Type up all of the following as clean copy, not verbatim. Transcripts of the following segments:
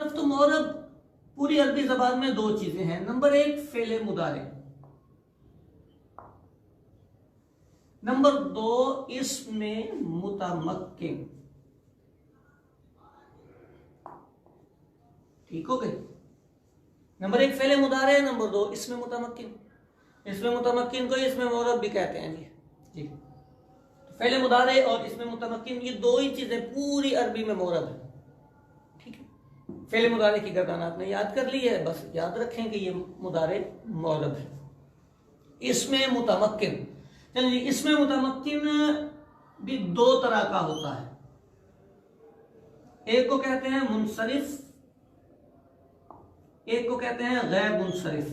तो मोरब पूरी अरबी ज़बान में दो चीजें हैं। नंबर एक फेले मुदारे, नंबर दो इसमें मुतमक्किन। ठीक हो गई? नंबर एक फेले मुदारे, नंबर दो इसमें मुतमक्किन। इसमें मुतमक्किन को इसमें मोरब भी कहते हैं जी। तो फेले मुदारे और इसमें मुतमक्किन ये दो ही चीजें पूरी अरबी में मोरब है। ठीक है, फेले मुदारे की गर्दन आपने याद कर ली है, बस याद रखें कि ये मुदारे मोरब है। इसमें मुतमक्किन, चलिए इसमें मुतमक्किन भी दो तरह का होता है। एक को कहते हैं मुनसरिफ, एक को कहते हैं गैर मुनसरिफ।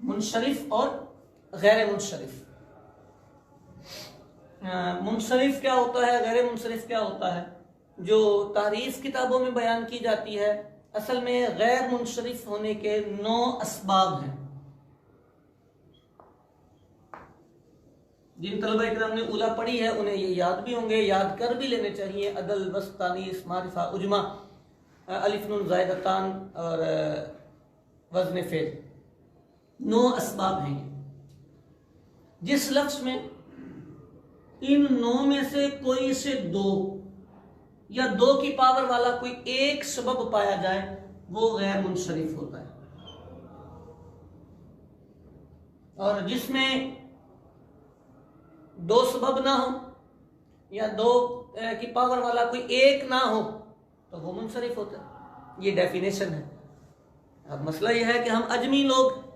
मुनसरिफ और गैर मुनसरिफ। मुनसरिफ क्या होता है, गैर मुनसरिफ क्या होता है? जो तारीफ किताबों में बयान की जाती है, असल में गैर मुनसरिफ होने के 9 असबाब हैं। जिन तलबा इकराम ने उला पढ़ी है उन्हें ये याद भी होंगे, याद कर भी लेने चाहिए। अदल, वस्त, तानीस, मारिफा, उजमा, अलिफ, नून, ज़ायदतान और वज़न फेल, 9 असबाब हैं। जिस लफ्ज में इन 9 में से कोई से 2 या 2 की पावर वाला कोई एक सबब पाया जाए वो गैर मुनसरिफ होता है। और जिसमें 2 सबब ना हो या 2 की पावर वाला कोई एक ना हो तो वो मुनसरिफ होता है। ये डेफिनेशन है। अब मसला यह है कि हम अजमी लोग,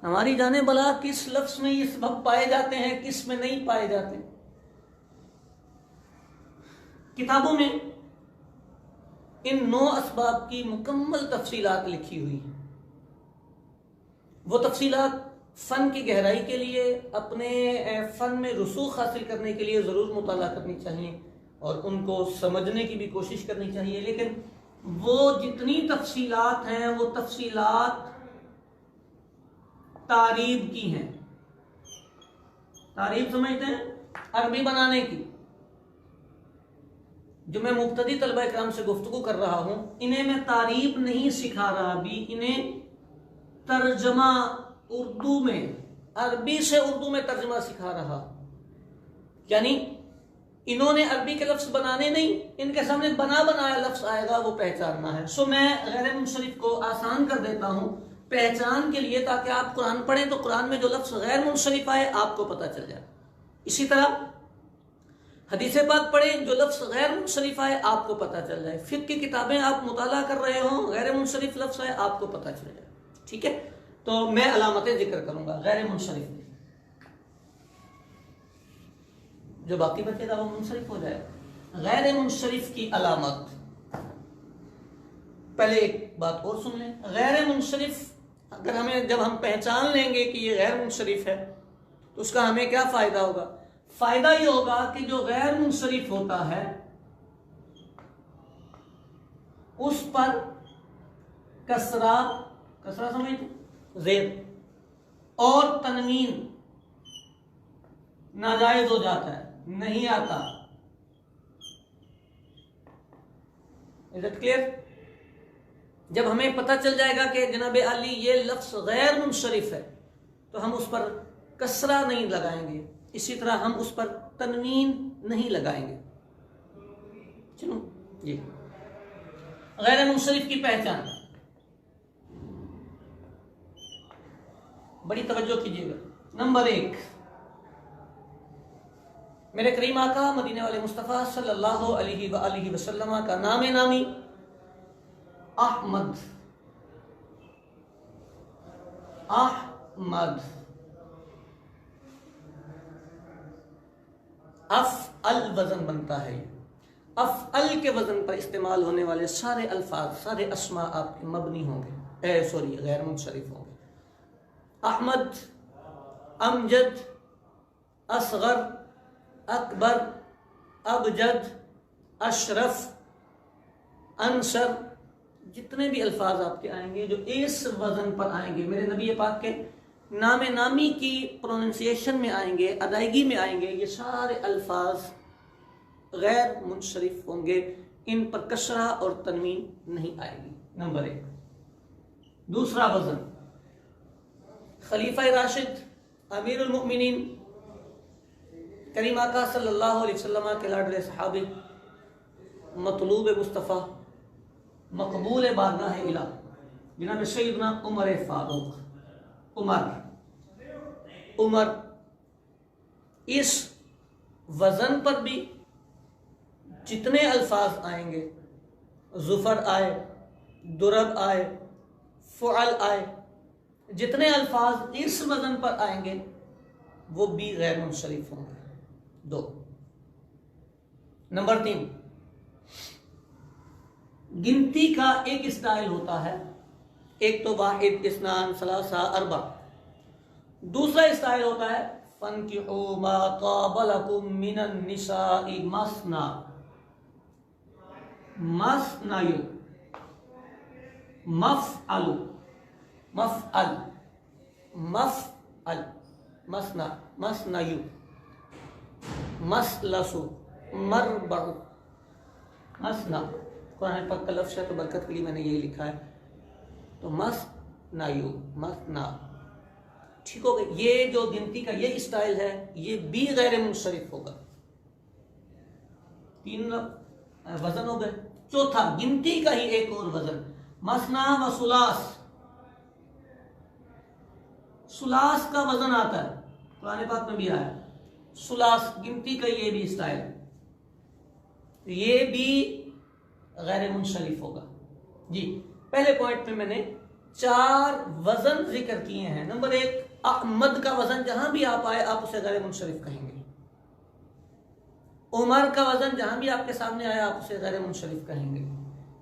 हमारी जाने भला किस लफ्ज में ये सबब पाए जाते हैं, किस में नहीं पाए जाते। किताबों में इन 9 असबाब की मुकम्मल तफसीलात लिखी हुई हैं। वो तफसीलात फन की गहराई के लिए, अपने फन में रसूख हासिल करने के लिए जरूर मुताला करनी चाहिए और उनको समझने की भी कोशिश करनी चाहिए। लेकिन वो जितनी तफसीलात हैं वो तफसीलात तारीब की हैं। तारीब समझते हैं? अरबी बनाने की। जो मैं मुब्तदी तलबा इकराम से गुफ्तगू कर रहा हूं, इन्हें मैं तारीब नहीं सिखा रहा, अभी इन्हें तर्जमा उर्दू में, अरबी से उर्दू में तर्जमा सिखा रहा। यानी इन्होंने अरबी के लफ्ज बनाने नहीं, इनके सामने बना बनाया लफ्ज आएगा वो पहचानना है। सो मैं गैर मुनसरिफ को आसान कर देता हूं पहचान के लिए, ताकि आप कुरान पढ़ें तो कुरान में जो लफ्ज गैर मुनसरिफ आए आपको पता चल जाए। इसी तरह हदीस पाक पढ़ें, जो लफ्ज गैर मुनसरिफ आए आपको पता चल जाए। फिक्र की किताबें आप मुताला कर रहे हो, गैर मुनसरिफ लफ्ज आए आपको पता चल जाए। ठीक है, तो मैं अलामतें जिक्र करूंगा गैर मुनसरिफ की, जो बाकी बचेगा वो मुनसरिफ हो जाएगा। गैर मुनसरिफ की अलामत, पहले एक बात और सुन लें। गैर मुनसरिफ अगर हमें, जब हम पहचान लेंगे कि ये गैर मुनसरिफ है तो उसका हमें क्या फायदा होगा? फायदा ये होगा कि जो गैर मुनसरिफ होता है उस पर कसरा, कसरा समझते, ज़ेर और तनवीन नाजायज हो जाता है, नहीं आता। Is it clear? जब हमें पता चल जाएगा कि जनाब अली ये लफ्ज गैर मुनसरिफ है तो हम उस पर कसरा नहीं लगाएंगे, इसी तरह हम उस पर तनवीन नहीं लगाएंगे। चलो जी, गैर मुनसरिफ की पहचान बड़ी तवज्जो कीजिएगा। नंबर 1, मेरे करीम आका मदीने वाले मुस्तफ़ा सल्लल्लाहु अलैहि वसल्लम का नाम नामी अहमद। अहमद अफ़अल वजन बनता है। अफ़अल के वजन पर इस्तेमाल होने वाले सारे अल्फाज, सारे अस्मा आपके मबनी होंगे, गैर मुनसरिफ होंगे। अहमद, अमजद, असगर, अकबर, अबजद, अशरफ, अंसर, जितने भी अल्फाज आपके आएंगे जो इस वजन पर आएंगे, मेरे नबी पाक के नाम नामी की प्रोनाउंसिएशन में आएंगे, अदायगी में आएंगे, ये सारे अल्फाज गैर मुनशरिफ होंगे, इन पर कसरा और तनवीन नहीं आएगी। नंबर 1। दूसरा वजन, खलीफा राशिद अमीरुल मोमिनीन करीम आका सल्लल्लाहु अलैहि वसल्लम के लाडले सहाबी, मतलूब मुस्तफ़ा, मकबूल बारगाह इला, जनाब सैयदना उमर फारूक, उमर इस वजन पर भी जितने अल्फाज आएंगे, जुफर आए, दुरब आए, फ़ुअल आए, जितने अल्फाज इस वजन पर आएंगे वो भी गैर मुनशरिफ होंगे। 2। नंबर 3, गिनती का एक स्टाइल होता है, एक तो वाहिद, इस्नान, सलासा, अरबा। दूसरा स्टाइल होता है फनकिहू मा ताबलकुम मिनन निसाई मसना, मसनायु, मफअलु, मफअल, मफअल, मसना, मसनायु, मसलसु, मरबउ, मसना। कुरान पाक का लफ्ज़ है तो बरकत के लिए मैंने यही लिखा है, तो मसनायु, मसना। ठीक हो गया। ये जो गिनती का ये स्टाइल है ये भी गैर मुनशरिफ होगा। 3 वजन हो गए। चौथा, गिनती का ही एक और वजन, मसना व सुलास। सुलास का वजन आता है, कुरान पाक में भी आया, सुलास, गिनती का ये भी स्टाइल, ये भी गैर मुनशरिफ होगा। जी, पहले पॉइंट में मैंने 4 वजन जिक्र किए हैं। नंबर 1, अहमद का वजन जहां भी आप आए आप उसे गैर मुनशरिफ कहेंगे। उमर का वजन जहां भी आपके सामने आया आप उसे गैर मुनशरिफ कहेंगे।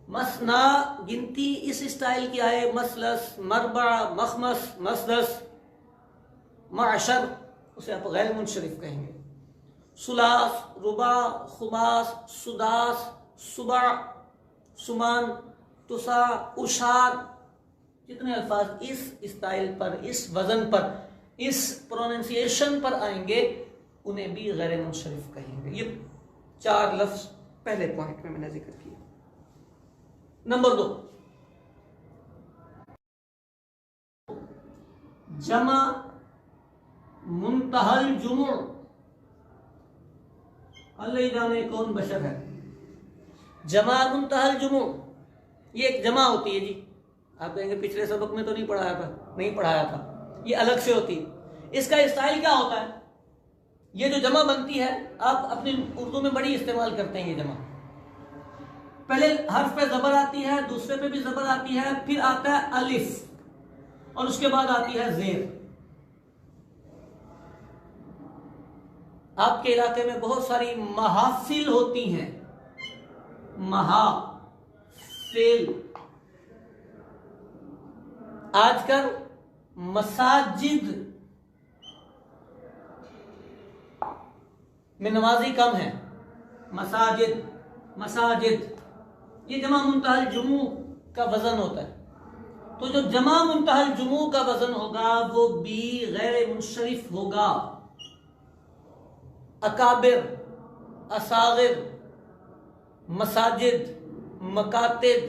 मसना, गिनती इस स्टाइल की आए, मसलस, मरबा, मखमस, मसदस, माशर, उसे आप गैर मुनशरिफ कहेंगे। सुलास, रुबा, खुमास, सुदास, सुबा, सुमान, तुसा, उशार, जितने अल्फाज इस स्टाइल पर, इस वजन पर, इस प्रोनाउंसिएशन पर आएंगे उन्हें भी गैर मुनशरिफ कहेंगे। ये 4 लफ्ज पहले पॉइंट में मैंने जिक्र किया। नंबर 2, जमा मुंतहल जुमुअ। अल्लाह जाने कौन बशर है। जमा मुंतहल जुमुअ, ये एक जमा होती है जी। आप कहेंगे पिछले सबक में तो नहीं पढ़ाया था, नहीं पढ़ाया था, ये अलग से होती है। इसका स्टाइल क्या होता है, ये जो जमा बनती है आप अपनी उर्दू में बड़ी इस्तेमाल करते हैं। ये जमा पहले हर्फ पे जबर आती है, दूसरे पे भी जबर आती है, फिर आता है अलिफ और उसके बाद आती है जेर। आपके इलाके में बहुत सारी महाफिल होती हैं, महाफिल, आजकल मसाजिद में नमाजी कम है। मसाजिद, मसाजिद, ये जमा मुंतहल जुमू का वजन होता है। तो जो जमा मुंतहल जुमू का वजन होगा वो भी गैर मुनशरिफ होगा। अकाबिर, असागिर, मसाजिद, मकातिब,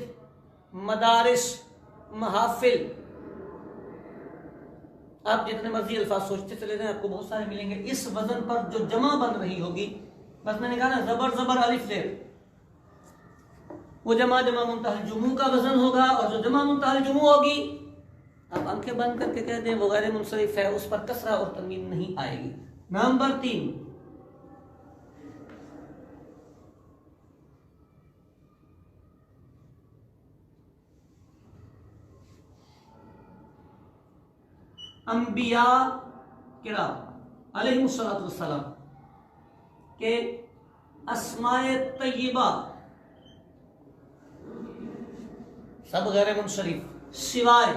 मदारिस, महाफिल, आप जितने मर्जी अल्फाज सोचते चले जाएं आपको बहुत सारे मिलेंगे। इस वजन पर जो जमा बन रही होगी, बस मैंने कहा ना जबर जबर अलिफ जेर, वो जमा जमा मुंतहल जुमू का वजन होगा। और जो जमा मुंतहल जुमू होगी आप आंखें बंद करके कह दें वो गैर मुनसरिफ है, उस पर कसरा और तनवीन नहीं आएगी। नंबर 3, अंबिया किराम अलैहिमुस्सलातु वस्सलाम के अस्माए तय्यबा सब गैर मुनशरिफ सिवाय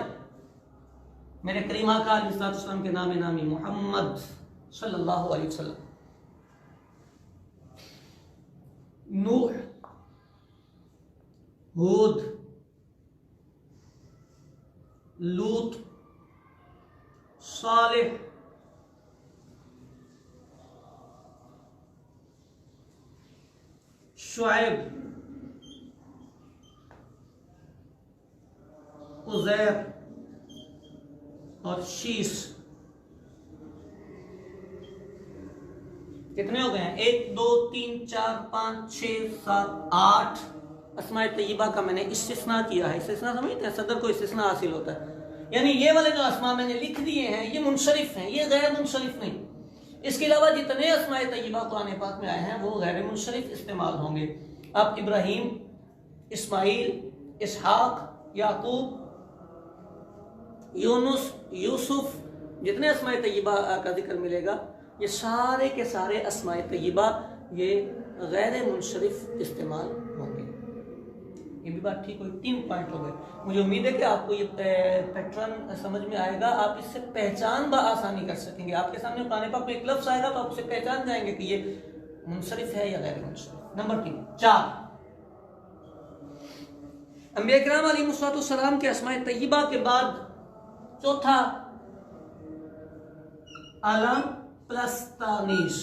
मेरे करीम आका अलैहिस्सलाम के नाम नामी मोहम्मद सल्लल्लाहु अलैहि वसल्लम। नूह, हूद, लूत, सालिह, शुआइब, उज़ैर और शीश। कितने हो गए हैं? 1 2 3 4 5 6 7 8 अस्माए तय्यबा का मैंने इस्तिस्ना किया है। इस्तिस्ना समझते हैं, सदर को इस्तिस्ना हासिल होता है, यानी ये वाले जो अस्मा मैंने लिख दिए हैं ये मुनसरिफ हैं, ये गैर मुनसरिफ नहीं। इसके अलावा जितने अस्माए तय्यबा कुरान पाक में आए हैं वो गैर मुनसरिफ इस्तेमाल होंगे। अब इब्राहीम, इस्माइल, इसहाक, याकूब, यूनुस, यूसुफ, जितने अस्माए तय्यबा का जिक्र मिलेगा ये सारे के सारे अस्माए तय्यबा ये गैर मुनसरिफ इस्तेमाल होंगे। ये भी बात ठीक हुई, 3 पॉइंट हो गए। मुझे उम्मीद है कि आपको ये पैटर्न समझ में आएगा, आप इससे पहचान बआसानी कर सकेंगे। आपके सामने कुरान पाक में एक लफ्ज़ आएगा तो आप उसे पहचान जाएंगे कि ये मुनसरिफ है या गैर मुनसरिफ। नंबर 3 4 अंबिया किराम अलैहिस्सलाम के अस्माए तय्यबा के बाद चौथा अलम प्लस तानीस।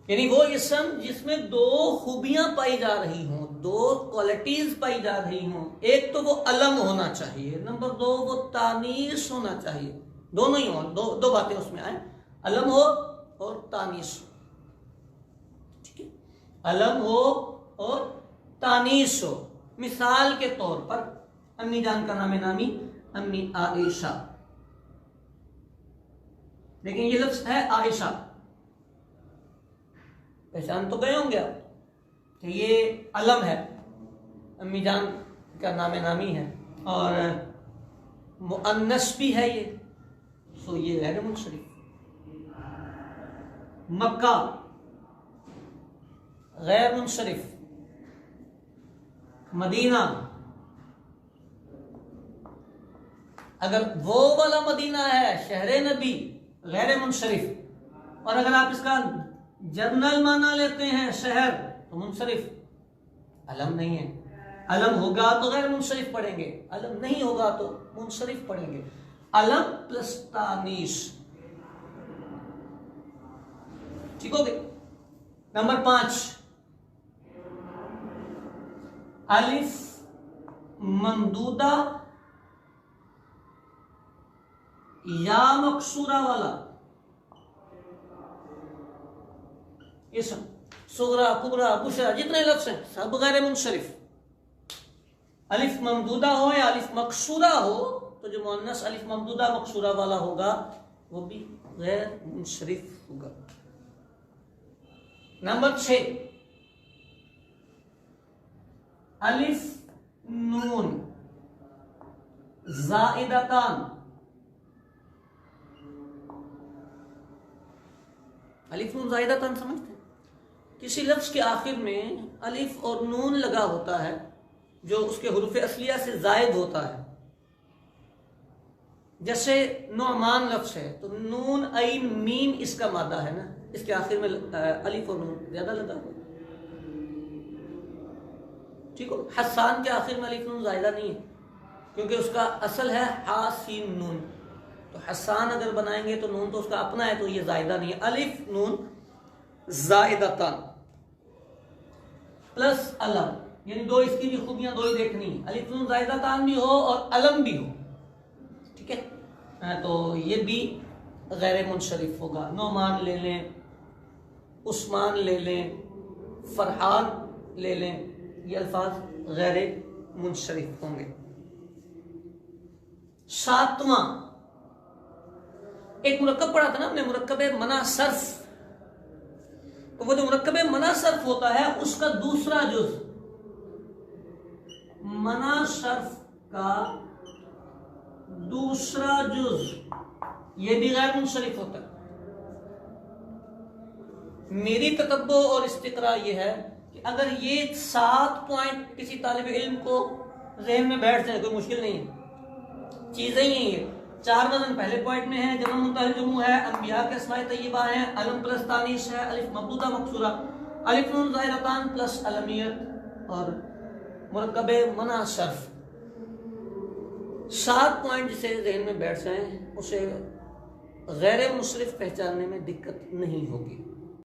यानी वो इसम जिसमें 2 खूबियां पाई जा रही हों, 2 क्वालिटीज पाई जा रही हों। एक तो वो अलम होना चाहिए, नंबर 2 वो तानीस होना चाहिए। दोनों ही हो, दो बातें उसमें आए, अलम हो और तानीस हो। ठीक है, अलम हो और तानीस हो। मिसाल के तौर पर अम्मी जान का नाम नामी अम्मी आयशा, लेकिन ये लफ्ज है आयशा, पहचान तो गए होंगे आप कि ये अलम है, अम्मी जान का नाम नामी है और मुअन्नस भी है ये, सो ये गैर मुनसरिफ। मक्का गैर मुनसरिफ, मदीना अगर वो वाला मदीना है शहर नबी गैर मुनसरिफ, और अगर आप इसका जनरल माना लेते हैं शहर तो मुनसरिफ। अलम नहीं है, अलम होगा तो गैर मुनसरिफ पढ़ेंगे, अलम नहीं होगा तो मुनसरिफ पढ़ेंगे। अलम प्लस तानीस, ठीक हो गए। नंबर 5 अलिफ ममदूदा या मकसूरा वाला इसम, सुगरा, कुबरा, बुशरा, जितने लफ्ज हैं सब गैर मुनसरिफ। अलिफ ममदूदा हो या अलिफ मकसूरा हो तो जो मुअन्नस अलिफ ममदूदा मकसूरा वाला होगा वो भी गैर मुनसरिफ होगा। नंबर 6 अलिफ नून ज़ाइदतान। अलिफ नून ज़ाइदतान समझते हैं? किसी लफ्ज के आखिर में अलिफ और नून लगा होता है जो उसके हुरूफ असलिया से जायद होता है। जैसे नुअमान लफ्ज है तो नून ऐन मीम इसका मादा है ना, इसके आखिर में अलिफ और नून ज्यादा लगा हुआ। ठीक हो। हसान के आखिर में अलिफ नून जायदा नहीं है क्योंकि उसका असल है हासीन नून, तो हसान अगर बनाएंगे तो नून तो उसका अपना है तो ये जायदा नहीं है। अलिफ नून जायदतान प्लस अलम, यानी दो इसकी भी खूबियां दो ही देखनी है, अलिफ नून जायदतान भी हो और अलम भी हो। ठीक है, तो ये भी गैर मुनशरिफ होगा। नौमान ले लें, उस्मान ले लें, फरहान ले लें, ये अल्फाज गैर मुनशरिफ होंगे। 7वां एक मुरक्कब पढ़ा था ना हमने, मुरक्कब मना सर्फ। तो वो जो मुरक्कब मना सर्फ होता है उसका दूसरा जुज, मना सर्फ का दूसरा जुज, ये भी गैर मुनशरिफ होता है। मेरी ततब्बो और इस्तिक़रा ये है कि अगर ये 7 पॉइंट किसी तालिब इल्म को ज़हन में बैठ जाए, कोई मुश्किल नहीं है, चीजें ही है। 4 वज़न पहले पॉइंट में है, जमा मुतहल जुमू है, अंबिया के अस्माए तय्यबा है, अलम प्लस तानीस है, अलिफ मबदूदा मकसूरा, अलिफ नून ज़ाहिरतान प्लस अलमियत और मुरक्कब मना सर्फ। 7 पॉइंट जिसे ज़हन में बैठ जाए उसे गैर मुसरिफ पहचानने में दिक्कत नहीं होगी।